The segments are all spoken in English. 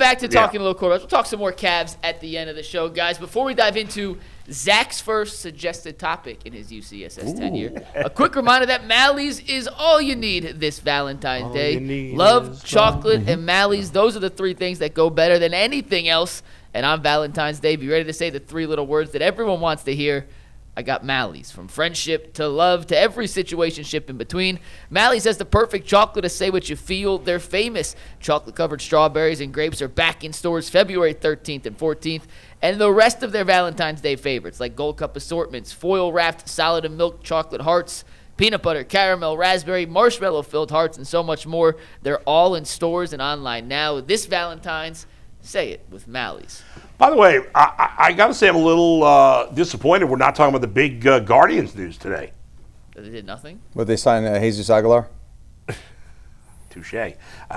back to talking a little quarterbacks. We'll talk some more Cavs at the end of the show, guys. Before we dive into Zach's first suggested topic in his UCSS tenure, a quick reminder that Mally's is all you need this Valentine's Day. Love, chocolate, and Mally's. Those are the three things that go better than anything else. And on Valentine's Day, be ready to say the three little words that everyone wants to hear. I got Mally's. From friendship to love to every situationship in between, Mally's has the perfect chocolate to say what you feel. Their famous chocolate-covered strawberries and grapes are back in stores February 13th and 14th. And the rest of their Valentine's Day favorites, like Gold Cup assortments, foil-wrapped solid and milk chocolate hearts, peanut butter, caramel, raspberry, marshmallow-filled hearts, and so much more. They're all in stores and online now. This Valentine's, say it with Mally's. By the way, I got to say I'm a little disappointed we're not talking about the big Guardians news today. They did nothing? Would they sign Jesus Aguilar? Touche.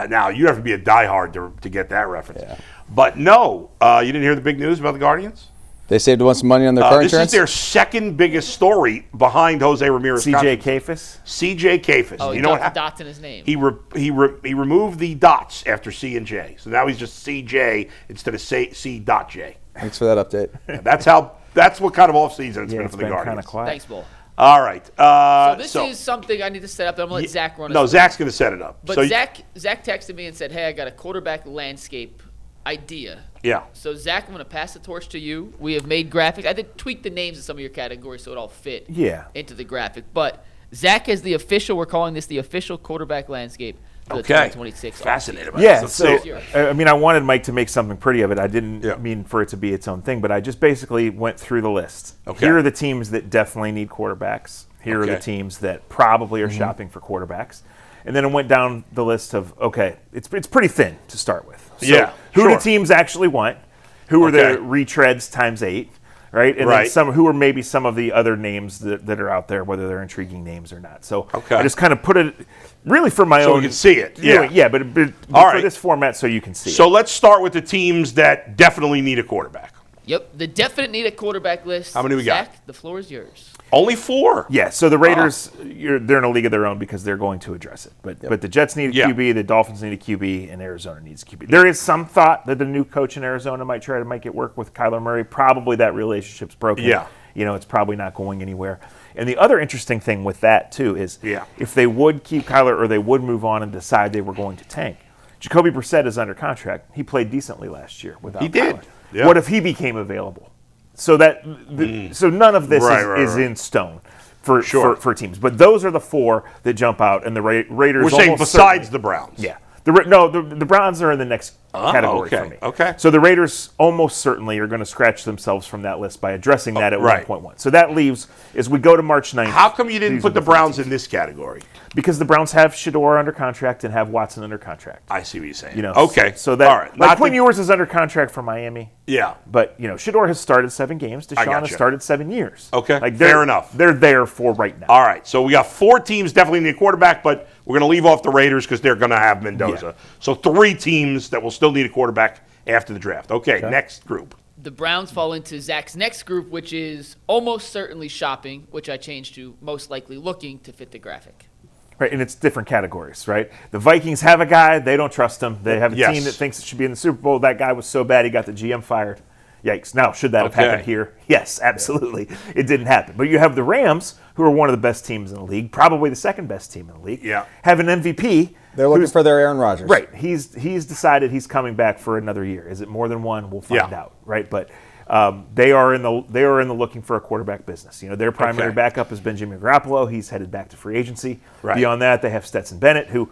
Now, you have to be a diehard to get that reference. Yeah. But no, you didn't hear the big news about the Guardians? They saved a bunch of money on their car insurance? This is their second biggest story behind Jose Ramirez. CJ Kafis? CJ Kafis. Oh, he know got what the dots in his name. He removed the dots after C and J. So now he's just CJ instead of C.J. Thanks for that update. That's what kind of offseason it's been for the Guardians. Kind of quiet. Thanks, Bull. All right. So this is something I need to set up. I'm going to let Zach run it. No, Zach's going to set it up. But Zach texted me and said, hey, I got a quarterback landscape idea. Yeah. So, Zach, I'm going to pass the torch to you. We have made graphics. I did tweak the names of some of your categories so it all fit into the graphic. But Zach is the official, we're calling this the official quarterback landscape for the 2026. Fascinated about this. I mean, I wanted Mike to make something pretty of it. I didn't mean for it to be its own thing, but I just basically went through the list. Okay. Here are the teams that definitely need quarterbacks. Here are the teams that probably are shopping for quarterbacks. And then I went down the list of, it's pretty thin to start with. So who do teams actually want? Who are the retreads times 8, right? And then who are maybe some of the other names that are out there, whether they're intriguing names or not. So I just kind of put it really for my own. So you can see it. But for this format so you can see it. So let's start with the teams that definitely need a quarterback. Yep, the definite need a quarterback list. How many we got? Zach, the floor is yours. Only 4? Yeah, so the Raiders, they're in a league of their own because they're going to address it. But the Jets need a QB, the Dolphins need a QB, and Arizona needs a QB. There is some thought that the new coach in Arizona might try to make it work with Kyler Murray. Probably that relationship's broken. Yeah. It's probably not going anywhere. And the other interesting thing with that, too, is if they would keep Kyler or they would move on and decide they were going to tank, Jacoby Brissett is under contract. He played decently last year without Kyler. He did. Yeah. What if he became available? So that so none of this is in stone for teams. But those are the 4 that jump out, and the Raiders. We're saying besides the Browns. Yeah. The Browns are in the next category for me. Okay. So the Raiders almost certainly are going to scratch themselves from that list by addressing that at 1.1. So that leaves, as we go to March 9th. How come you didn't put the Browns in this category? Because the Browns have Shedeur under contract and have Watson under contract. I see what you're saying. Okay. So that, all right. like Quinn Ewers is under contract for Miami. Yeah. But, Shedeur has started 7 games. Deshaun has started 7 years. Okay. Fair enough. They're there for right now. All right. So we got 4 teams definitely need a quarterback, but we're going to leave off the Raiders because they're going to have Mendoza. Yeah. So 3 teams that will still need a quarterback after the draft. Okay. Next group. The Browns fall into Zach's next group, which is almost certainly shopping, which I changed to most likely looking to fit the graphic. Right, and it's different categories, right? The Vikings have a guy, they don't trust him. They have a team that thinks it should be in the Super Bowl. That guy was so bad he got the GM fired. Yikes. Now, should that have happened here? Yes, absolutely. It didn't happen. But you have the Rams, who are one of the best teams in the league, probably the second best team in the league, have an MVP. They're looking for their Aaron Rodgers. Right. He's decided he's coming back for another year. Is it more than one? We'll find out, right? But they are in the looking for a quarterback business. Their primary backup is Benjamin Garoppolo. He's headed back to free agency. Right. Beyond that, they have Stetson Bennett, who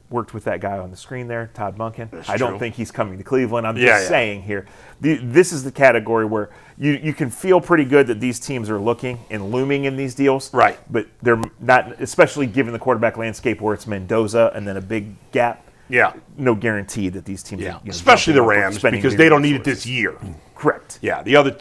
worked with that guy on the screen there, Todd Monken. I don't think he's coming to Cleveland. I'm just saying here. This is the category where you can feel pretty good that these teams are looking and looming in these deals. Right. But they're not, especially given the quarterback landscape where it's Mendoza and then a big gap. Yeah. No guarantee that these teams are especially the Rams because they don't need it this year. Correct. Yeah. The other.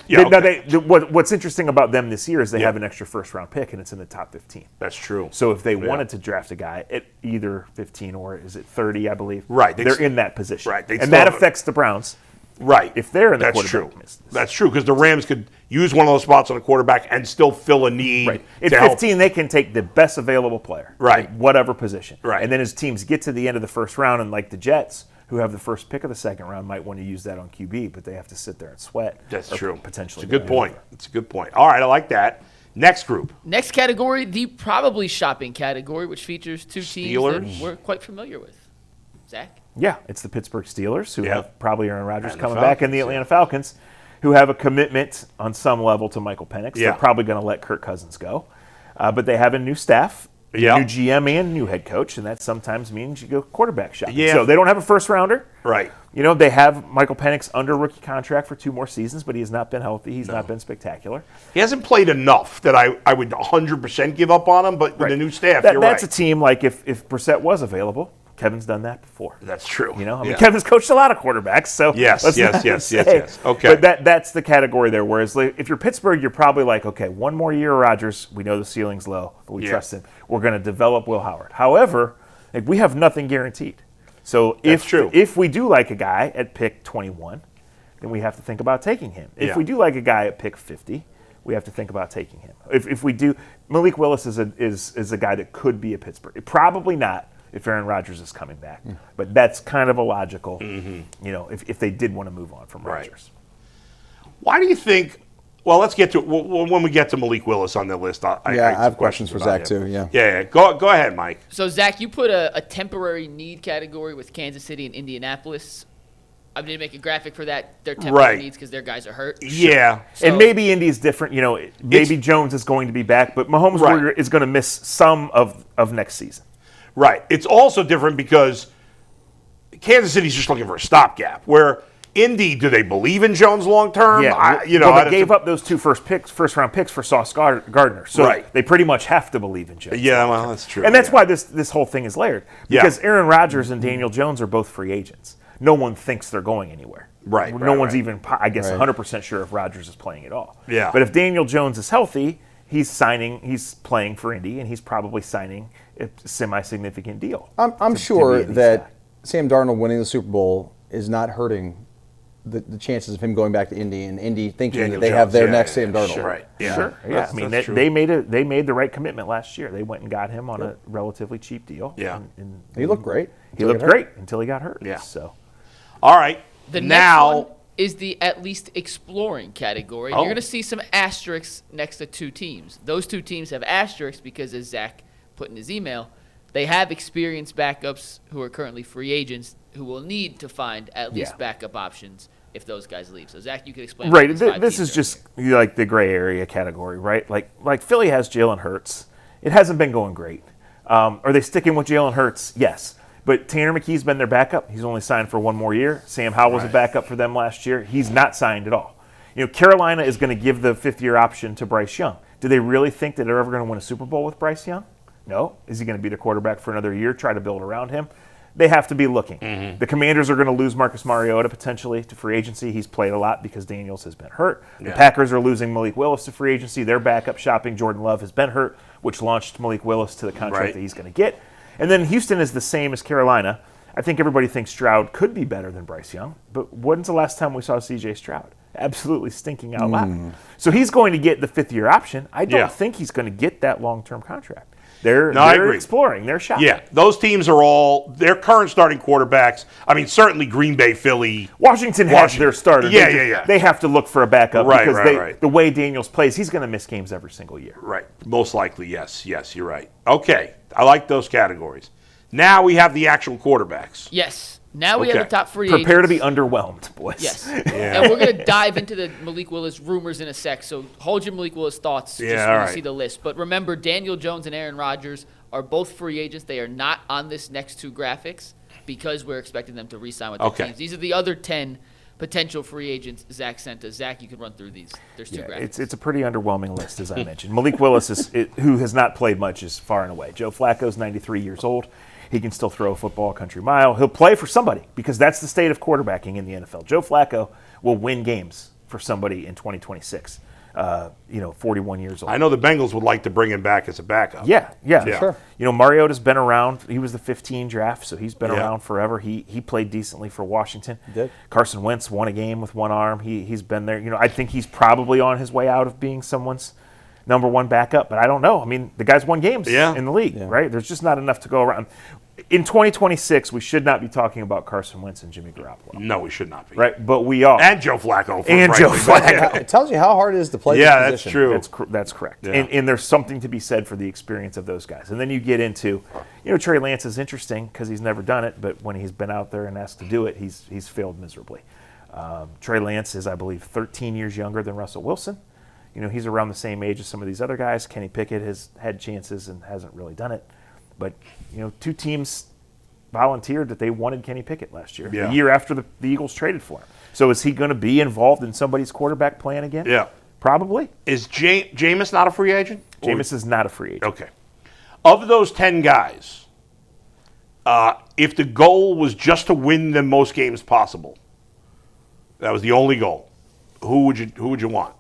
What's interesting about them this year is they have an extra first-round pick, and it's in the top 15. That's true. So if they wanted to draft a guy at either 15 or is it 30, I believe. Right. They're in that position. Right. And that affects the Browns. Right. If they're in the That's quarterback true. business. That's true because the Rams could use one of those spots on a quarterback and still fill a need. Right. At 15, they can take the best available player. Right. Whatever position. Right. And then as teams get to the end of the first round, and like the Jets, who have the first pick of the second round might want to use that on QB, but they have to sit there and sweat. That's true. Potentially. It's a good point. It's a good point. All right, I like that. Next group. Next category, the probably shopping category, which features two teams Steelers. that we're quite familiar with. Zach? Yeah, it's the Pittsburgh Steelers, who Yeah. have probably Aaron Rodgers And the coming back, and the Falcons, Atlanta Falcons, who have a commitment on some level to Michael Penix. Yeah. They're probably going to let Kirk Cousins go. But they have a new staff, Yeah. new GM and new head coach, and that sometimes means you go quarterback shopping. Yeah. So they don't have a first-rounder. Right. You know, they have Michael Penix under rookie contract for 2 more seasons, but he has not been healthy. He's not been spectacular. He hasn't played enough that I would 100% give up on him, but with the new staff, you're That's right. a team, like, if Brissett was available, Kevin's done that before. That's true. You know, I mean, Yeah. Kevin's coached a lot of quarterbacks, so Yes, let's yes, not yes, say- yes, yes. Okay. But that's the category there. Whereas like, if you're Pittsburgh, you're probably like, okay, 1 more year of Rodgers. We know the ceiling's low, but we Yeah. trust him. We're going to develop Will Howard. However, like, we have nothing guaranteed. So That's true. if we do like a guy at pick 21, then we have to think about taking him. If Yeah. we do like a guy at pick 50, we have to think about taking him. If we do, Malik Willis is a guy that could be a Pittsburgh. Probably not if Aaron Rodgers is coming back. But that's kind of a logical, you know, if they did want to move on from Right. Rodgers. Why do you think? Well, let's get to when we get to Malik Willis on the list. I I have some questions for about Zach, him. too, yeah. Yeah. Go ahead, Mike. So, Zach, you put a temporary need category with Kansas City and Indianapolis. I need to make a graphic for that. Their temporary Right. needs because their guys are hurt. Yeah. So- And maybe Indy's different. You know, maybe Jones is going to be back, but Mahomes Right. is going to miss some of next season. Right. It's also different because Kansas City's just looking for a stopgap. Where Indy, do they believe in Jones long term? They gave up those 2 first round picks for Sauce Gardner, so Right. they pretty much have to believe in Jones. Yeah, well, that's true. And that's yeah. why this whole thing is layered. Yeah. Because Aaron Rodgers and Daniel Jones are both free agents. No one thinks they're going anywhere. Right, No right, one's right. even, I guess, Right. 100% sure if Rodgers is playing at all. Yeah. But if Daniel Jones is healthy, he's playing for Indy, and he's probably signing a semi-significant deal. I'm to sure be in these that guys. Sam Darnold winning the Super Bowl is not hurting the chances of him going back to Indy and Indy thinking Daniel that they have Jones, their yeah, next yeah, Sam Darnold. sure. Right. Yeah. Sure. Yeah. That's- I mean, that's true. they made the right commitment last year. They went and got him on a relatively cheap deal. Yeah. And He looked great. He until looked got hurt. great until he got hurt. Yeah. So All right. The now, next one is the at least exploring category. Oh. You're going to see some asterisks next to 2 teams. Those 2 teams have asterisks because, as Zach put in his email, they have experienced backups who are currently free agents who will need to find at least Yeah. backup options if those guys leave. So, Zach, you could explain. right. what these 5 This teams is are just here. like the gray area category, right? Like Philly has Jalen Hurts. It hasn't been going great. Are they sticking with Jalen Hurts? Yes. But Tanner McKee's been their backup. He's only signed for 1 more year. Sam Howell was a backup for them last year. He's not signed at all. You know, Carolina is going to give the 5th-year option to Bryce Young. Do they really think that they're ever going to win a Super Bowl with Bryce Young? No. Is he going to be the quarterback for another year, try to build around him? They have to be looking. The Commanders are going to lose Marcus Mariota potentially to free agency. He's played a lot because Daniels has been hurt. The Packers are losing Malik Willis to free agency. Their backup shopping, Jordan Love, has been hurt, which launched Malik Willis to the contract Right. that he's going to get. And then Houston is the same as Carolina. I think everybody thinks Stroud could be better than Bryce Young, but when's the last time we saw C.J. Stroud? Absolutely stinking out loud. So he's going to get the 5th-year option. I don't Yeah. think he's going to get that long-term contract. They're I agree. exploring. They're shopping. yeah, those teams are all their current starting quarterbacks. I mean, certainly Green Bay, Philly. Washington has their starter. Yeah, They yeah. They have to look for a backup Right, because right. the way Daniels plays, he's going to miss games every single year. Right. Most likely, yes. Yes, you're right. Okay. I like those categories. Now we have the actual quarterbacks. Yes. Now we have Okay. the top free Prepare to be agents. underwhelmed, boys. Yes. And we're going to dive into the Malik Willis rumors in a sec. So hold your Malik Willis thoughts Yeah, just all when you right. see the list. But remember, Daniel Jones and Aaron Rodgers are both free agents. They are not on this next 2 graphics because we're expecting them to re-sign with their Okay. teams. These are the other 10 potential free agents Zach sent us. Zach, you can run through these. There's 2 graphics. It's a pretty underwhelming list, as I mentioned. Malik Willis, who has not played much, is far and away. Joe Flacco's 93 years old. He can still throw a football a country mile. He'll play for somebody because that's the state of quarterbacking in the NFL. Joe Flacco will win games for somebody in 2026. 41 years old. I know the Bengals would like to bring him back as a backup. Yeah. Sure. You know, Mariota's been around. He was the 15 draft, so he's been Yeah. around forever. He played decently for Washington. He did. Carson Wentz won a game with one arm. He's been there. You know, I think he's probably on his way out of being someone's number 1 backup, but I don't know. I mean, the guy's won games Yeah. in the league, right? There's just not enough to go around. in 2026, we should not be talking about Carson Wentz and Jimmy Garoppolo. No, we should not be. Right, but we are. And Joe Flacco. Joe Flacco. It tells you how hard it is to play Yeah, this that's position. true. That's correct. Yeah. And there's something to be said for the experience of those guys. And then you get into, Trey Lance is interesting because he's never done it, but when he's been out there and asked to do it, he's failed miserably. Trey Lance is, I believe, 13 years younger than Russell Wilson. He's around the same age as some of these other guys. Kenny Pickett has had chances and hasn't really done it. But, two teams volunteered that they wanted Kenny Pickett last year, the year after the Eagles traded for him. So is he going to be involved in somebody's quarterback plan again? Yeah. Probably. Is Jameis not a free agent? Jameis is not a free agent. Okay. Of those 10 guys, if the goal was just to win the most games possible, that was the only goal, who would you want?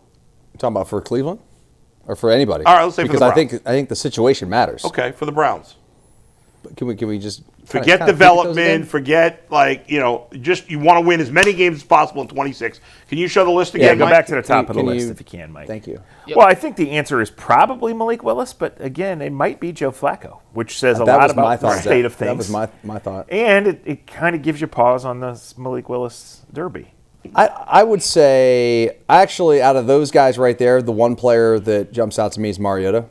You're talking about for Cleveland or for anybody? All right, let's say for the because Browns. I think the situation matters. Okay, for the Browns. Can we just Forget kinda development, forget just you want to win as many games as possible in 26. Can you show the list again, Go Mike? back to the top of the Can list you- if you can, Mike. Thank you. Yep. Well, I think the answer is probably Malik Willis, but again, it might be Joe Flacco, which says a That lot was about my the thought. state of things. That was my thought. And it kind of gives you pause on the Malik Willis derby. I would say, actually, out of those guys right there, the one player that jumps out to me is Mariota.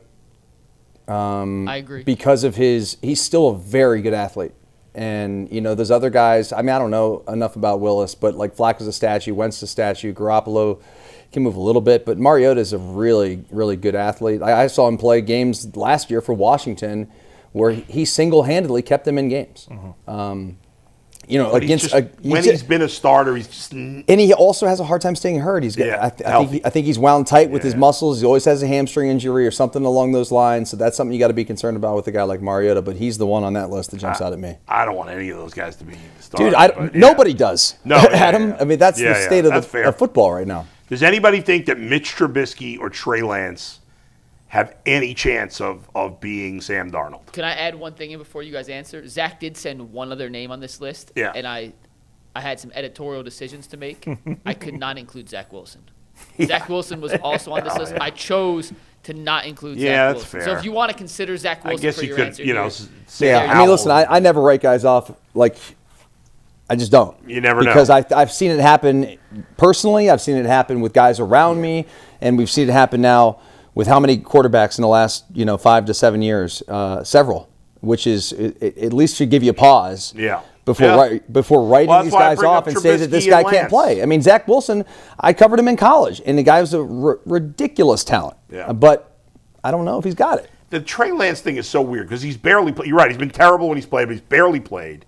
I agree. Because of he's still a very good athlete. And, those other guys, I don't know enough about Willis, but like Flacco's a statue, Wentz a statue, Garoppolo can move a little bit, but Mariota is a really, really good athlete. I saw him play games last year for Washington where he single-handedly kept them in games. But he's been a starter, he's just And he also has a hard time staying hurt. I think he's wound tight with his muscles. He always has a hamstring injury or something along those lines. So that's something you got to be concerned about with a guy like Mariota. But he's the one on that list that jumps out at me. I don't want any of those guys to be starters. Dude, nobody does. No, Adam. yeah. I mean, that's the state that's fair. of football right now. Does anybody think that Mitch Trubisky or Trey Lance have any chance of being Sam Darnold? Can I add one thing in before you guys answer? Zach did send one other name on this list, and I had some editorial decisions to make. I could not include Zach Wilson. Zach Wilson was also on this list. I chose to not include Zach Wilson. Fair. So if you want to consider Zach Wilson I guess for you your could, answer, say I mean, listen, I never write guys off like. I just don't. You never know. Because I've seen it happen personally. I've seen it happen with guys around me, and we've seen it happen now with how many quarterbacks in the last 5 to 7 years? Several, which is at least should give you a pause. Yeah. Before writing these guys off and say that this guy can't play. I mean, Zach Wilson, I covered him in college, and the guy was a ridiculous talent. Yeah. But I don't know if he's got it. The Trey Lance thing is so weird because he's barely played. You're right. He's been terrible when he's played, but he's barely played.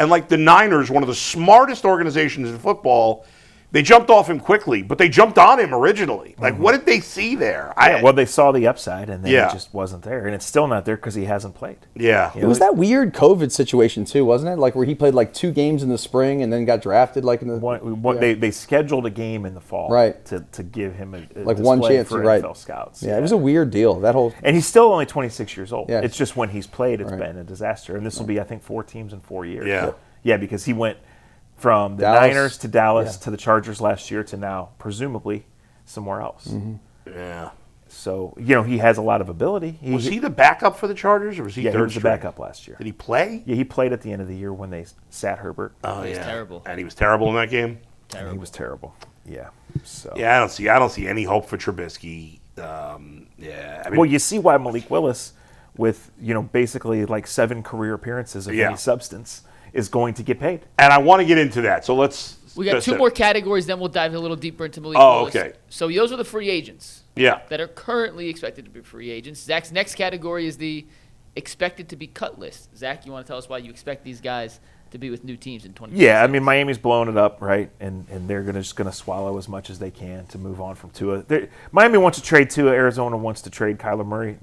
And like the Niners, one of the smartest organizations in football, they jumped off him quickly, but they jumped on him originally. Like, what did they see there? Well, they saw the upside, and then it just wasn't there. And it's still not there because he hasn't played. Yeah. It was that weird COVID situation, too, wasn't it? Like where he played like 2 games in the spring and then got drafted like in the... They scheduled a game in the fall to give him a like one chance for right. NFL scouts. Yeah, it was a weird deal. That whole... And he's still only 26 years old. Yeah. It's just when he's played, it's been a disaster. And this will be, I think, 4 teams in 4 years. Yeah. Yeah, because he went from the Niners to Dallas to the Chargers last year to now, presumably, somewhere else. Mm-hmm. Yeah. So, he has a lot of ability. Was he the backup for the Chargers, or was he third he was the string? backup last year. Did he play? Yeah, he played at the end of the year when they sat Herbert. Oh, He was terrible. And he was terrible in that game? Terrible. He was terrible. Yeah. So. Yeah, I don't see any hope for Trubisky. I mean, well, you see why Malik Willis, with basically like 7 career appearances of any substance, is going to get paid. And I want to get into that. So We got 2 more categories, then we'll dive a little deeper into Malik Willis. Willis. Okay. So those are the free agents. Yeah. That are currently expected to be free agents. Zach's next category is the expected to be cut list. Zach, you want to tell us why you expect these guys to be with new teams in 2026? Yeah, I mean, Miami's blowing it up, right? And they're just going to swallow as much as they can to move on from Tua. Miami wants to trade Tua. Arizona wants to trade Kyler Murray.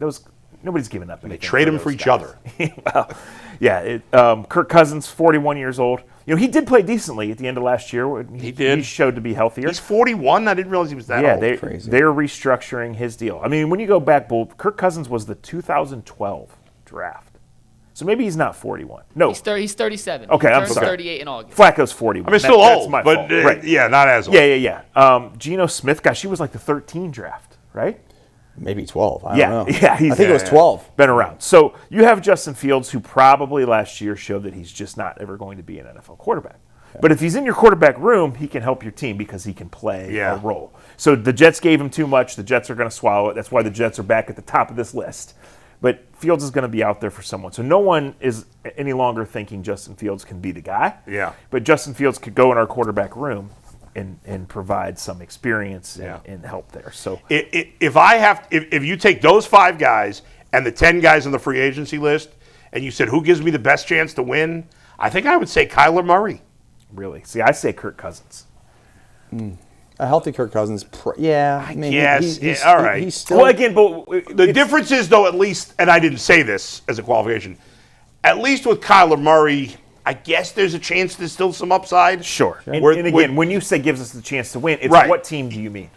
Nobody's giving up anything. They trade him for each other. Well, yeah. Kirk Cousins, 41 years old. He did play decently at the end of last year. He did. He showed to be healthier. He's 41? I didn't realize he was that old. Yeah, they're restructuring his deal. I mean, when you go back, Bull, Kirk Cousins was the 2012 draft. So maybe he's not 41. No. He's 37. Okay, he I'm turns sorry. 38 in August. Flacco's 41. I mean, still that's old, my but fault. Right. yeah, not as old. Yeah. Geno Smith, gosh, she was like the 13 draft, right? Maybe 12. I Yeah, don't know. yeah, I think it was 12. Been around. So you have Justin Fields, who probably last year showed that he's just not ever going to be an NFL quarterback. But if he's in your quarterback room, he can help your team because he can play a role. So the Jets gave him too much. The Jets are going to swallow it. That's why the Jets are back at the top of this list. But Fields is going to be out there for someone. So no one is any longer thinking Justin Fields can be the guy. Yeah. But Justin Fields could go in our quarterback room and provide some experience and help there. So if you take those 5 guys and the 10 guys on the free agency list, and you said who gives me the best chance to win, I think I would say Kyler Murray. Really, see, I say Kirk Cousins. A healthy Kirk Cousins. I mean, Yes, all right. He's still. Well, again, but The difference is, though, at least, and I didn't say this as a qualification, at least with Kyler Murray, I guess there's a chance there's still some upside. Sure. And Where- again, when you say gives us the chance to win, it's Right. what team do you mean?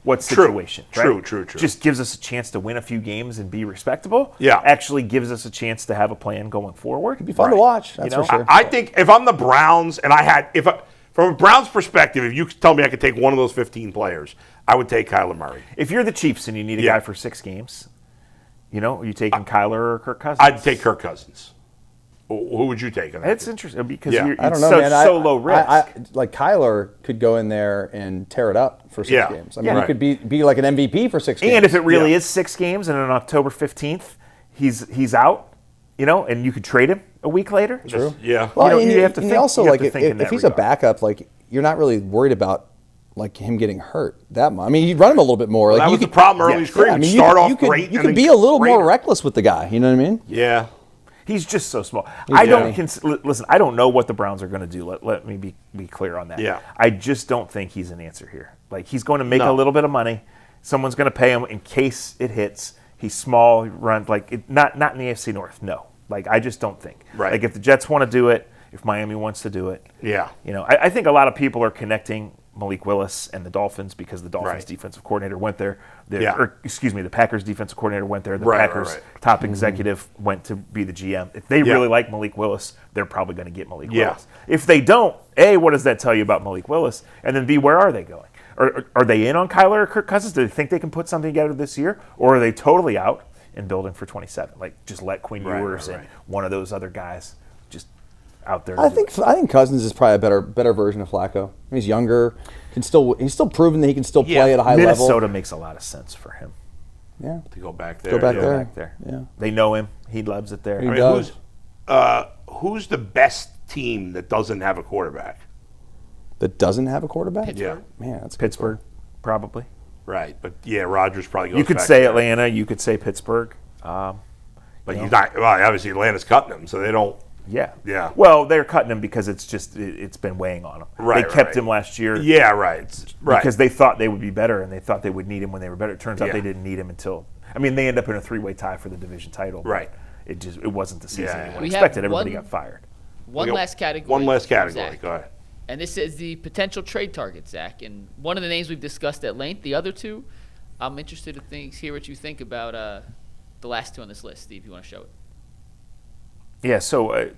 What True. situation? right? True. Just gives us a chance to win a few games and be respectable. Yeah. Actually gives us a chance to have a plan going forward. It'd be fun to watch. That's You know, for sure. I think if I'm the Browns and from a Browns perspective, if you tell me I could take one of those 15 players, I would take Kyler Murray. If you're the Chiefs and you need a Yeah. guy for 6 games, are you taking Kyler or Kirk Cousins? I'd take Kirk Cousins. Who would you take? On that It's team? interesting because Yeah. you're I don't know, so, man. so low risk. Like Kyler could go in there and tear it up for 6 Yeah. games. I mean, Yeah. he could be like an MVP for 6 games. And if it really Yeah. is 6 games and on October 15th he's out, and you could trade him a week later. Just- yeah. Well, you have to and think- also, you have like, to think in if that he's a regard. backup, like, you're not really worried about like him getting hurt that much. I mean, you run him a little bit more. Like, That you was the could, problem early in his career. I He'd mean, start off you could, great You and could then be a little more crater. reckless with the guy. You know what I mean? Yeah. He's just so small. tiny. Listen, I don't know what the Browns are going to do. Let me be clear on that. Yeah. I just don't think he's an answer here. Like, he's going to make No. a little bit of money. Someone's going to pay him in case it hits. He's small, he runs not in the AFC North. No. Like, I just don't think. Right. Like, if the Jets want to do it, if Miami wants to do it. Yeah. I think a lot of people are connecting Malik Willis and the Dolphins because the Dolphins Right. defensive coordinator went there. Yeah. The Packers defensive coordinator went there. The Right, Packers right. top executive went to be the GM. If they Yeah. really like Malik Willis, they're probably going to get Malik Yeah. Willis. If they don't, A, what does that tell you about Malik Willis? And then B, where are they going? Are they in on Kyler or Kirk Cousins? Do they think they can put something together this year? Or are they totally out and building for 27? Like, just let Quinn Right, Ewers right, and right. one of those other guys just out there. I think Cousins is probably a better version of Flacco. He's younger. He's still proven that he can still play at a high Minnesota level. makes a lot of sense for him. Yeah. To go back there. Go back yeah. there. Back there. Yeah. They know him. He loves it there. He I mean, does. who's the best team that doesn't have a quarterback? That doesn't have a quarterback? Yeah. Man, that's Pittsburgh, probably. Right. But yeah, Rodgers probably goes You could back say there. Atlanta. You could say Pittsburgh. But he's not. Well, obviously Atlanta's cutting him, so they don't. Yeah. Yeah. Well, they're cutting him because it's been weighing on him. Right, They kept right. him last year. Yeah. Right. Right. Because they thought they would be better and they thought they would need him when they were better. It turns out Yeah. they didn't need him until. I mean, they end up in a 3-way tie for the division title. but Right. It wasn't the season Yeah. anyone We have expected. Everybody one- got fired. One We got last category. One last for category. Zach. Go ahead. And this is the potential trade target, Zach. And one of the names we've discussed at length. The other two, I'm interested to hear what you think about the last two on this list. Steve, you want to show it? Yeah, so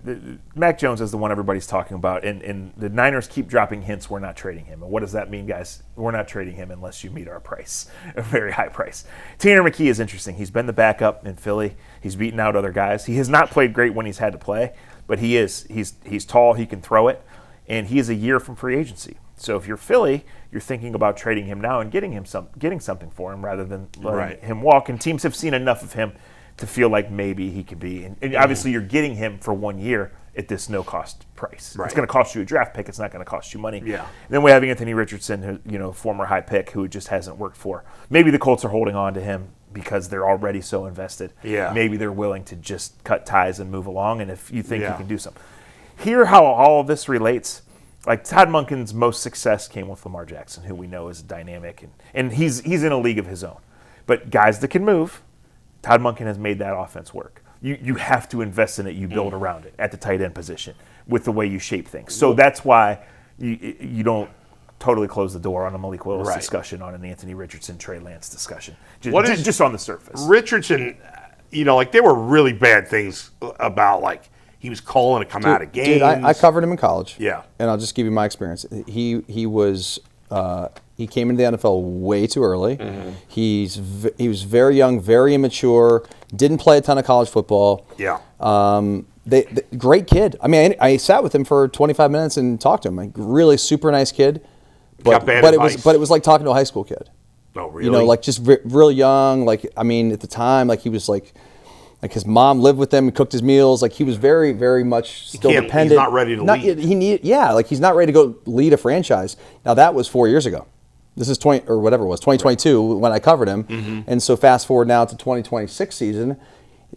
Mac Jones is the one everybody's talking about, and the Niners keep dropping hints we're not trading him. And what does that mean, guys? We're not trading him unless you meet our price, a very high price. Tanner McKee is interesting. He's been the backup in Philly. He's beaten out other guys. He has not played great when he's had to play, but he is. He's tall. He can throw it, and he is a year from free agency. So if you're Philly, you're thinking about trading him now and getting something for him rather than letting Right. him walk. And teams have seen enough of him to feel like maybe he could be. And obviously you're getting him for 1 year at this no-cost price. Right. It's going to cost you a draft pick. It's not going to cost you money. Yeah. And then we have Anthony Richardson, who, former high pick, who it just hasn't worked for. Maybe the Colts are holding on to him because they're already so invested. Yeah. Maybe they're willing to just cut ties and move along, and if you think you Yeah. can do something. Hear how all of this relates. Like, Todd Monken's most success came with Lamar Jackson, who we know is dynamic, and he's in a league of his own. But guys that can move, Todd Monken has made that offense work. You have to invest in it. You build around it at the tight end position with the way you shape things. So that's why you don't totally close the door on a Malik Willis Right. discussion, on an Anthony Richardson, Trey Lance discussion. What is- Just on the surface. Richardson, there were really bad things about he was calling to come out of games. Dude, I covered him in college. Yeah. And I'll just give you my experience. He was He came into the NFL way too early. He was very young, very immature. Didn't play a ton of college football. Yeah. Great kid. I mean, I sat with him for 25 minutes and talked to him. Like, really super nice kid. But it was like talking to a high school kid. Oh, really? You know, like just real young. Like, I mean, at the time, like he was like his mom lived with him, cooked his meals. Like he was very, very much still dependent. He's not ready to lead. Like he's not ready to go lead a franchise. Now that was 4 years ago. This is 2022 when I covered him. And so fast forward now to 2026 season,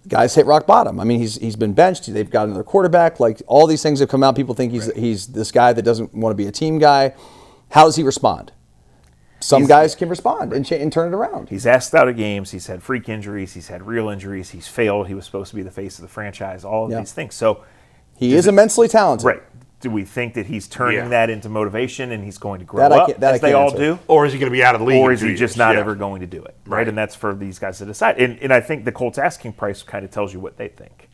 guys hit rock bottom. I mean, he's been benched. They've got another quarterback. Like all these things have come out. People think he's this guy that doesn't want to be a team guy. How does he respond? Some guys can respond and turn it around. He's asked out of games. He's had freak injuries. He's had real injuries. He's failed. He was supposed to be the face of the franchise. All of these things. So he is immensely talented. Right. Do we think that he's turning that into motivation and he's going to grow up as they all do? Or is he going to be out of the league? Or is he just not ever going to do it? Right. And that's for these guys to decide. And I think the Colts asking price kind of tells you what they think.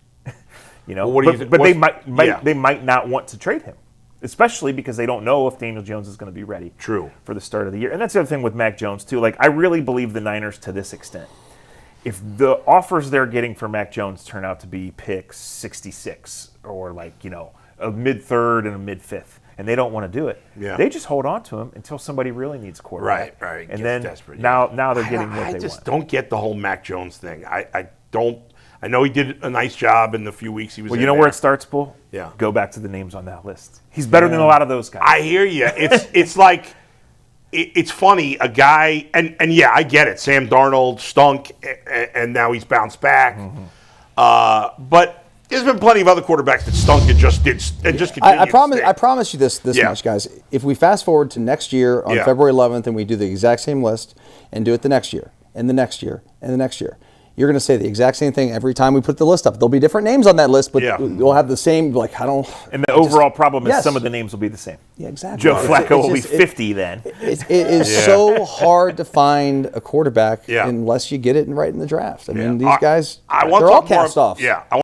You know, well, but they might not want to trade him, especially because they don't know if Daniel Jones is going to be ready. True. For the start of the year. And that's the other thing with Mac Jones too. Like I really believe the Niners to this extent. If the offers they're getting for Mac Jones turn out to be pick 66 or a mid-third and a mid-fifth, and they don't want to do it. Yeah. They just hold on to him until somebody really needs a quarterback. Right. And then desperate, now they're getting what they want. I just don't get the whole Mac Jones thing. I don't. I know he did a nice job in the few weeks he was. Well, you know where it starts, Bull? Yeah. Go back to the names on that list. He's better than a lot of those guys. I hear you. It's like it's funny. A guy and yeah, I get it. Sam Darnold stunk, and now he's bounced back. But there's been plenty of other quarterbacks that stunk and just continued. I promise you this much, guys. If we fast forward to next year on February 11th and we do the exact same list and do it the next year and the next year and the next year, you're going to say the exact same thing every time we put the list up. There'll be different names on that list, but we'll have the same. Like I don't. And the overall problem is some of the names will be the same. Yeah, exactly. Joe Flacco will be 50 then. It is so hard to find a quarterback unless you get it right in the draft. I mean, these guys, they're all cast off. Yeah.